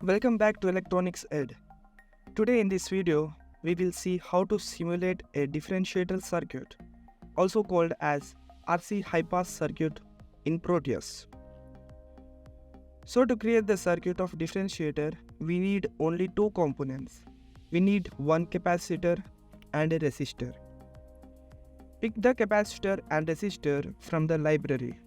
Welcome back to Electronics Ed. Today in this video, we will see how to simulate a differentiator circuit, also called as RC high-pass circuit in Proteus. So to create the circuit of differentiator, we need only two components. We need one capacitor and a resistor. Pick the capacitor and resistor from the library.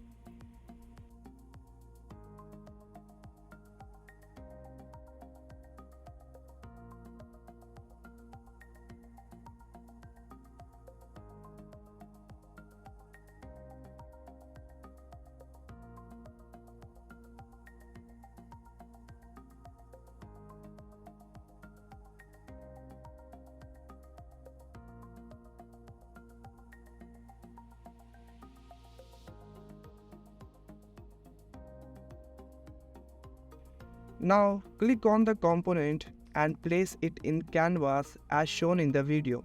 Now click on the component and place it in canvas as shown in the video.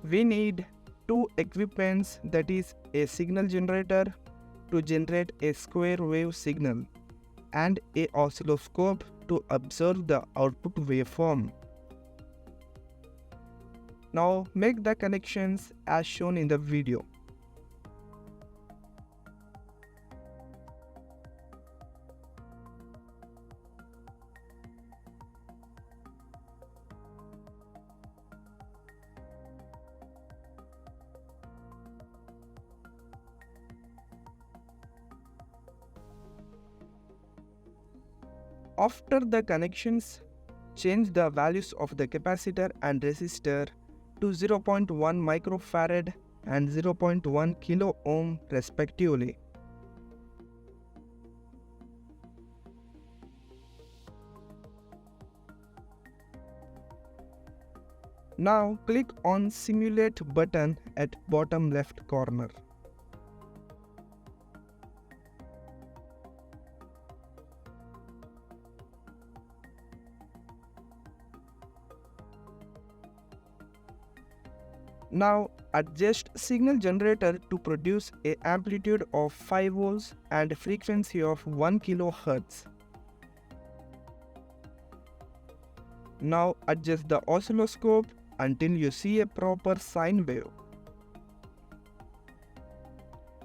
We need two equipments, that is a signal generator to generate a square wave signal and a oscilloscope to observe the output waveform. Now make the connections as shown in the video. After the connections, change the values of the capacitor and resistor to 0.1 microfarad and 0.1 kilo ohm respectively. Now click on Simulate button at bottom left corner. Now adjust signal generator to produce a amplitude of 5 volts and frequency of 1 kHz. Now adjust the oscilloscope until you see a proper sine wave.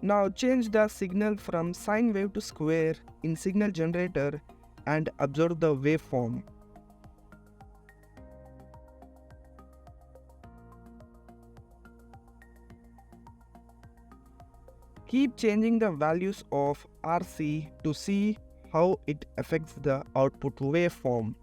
Now change the signal from sine wave to square in signal generator and observe the waveform. Keep changing the values of RC to see how it affects the output waveform.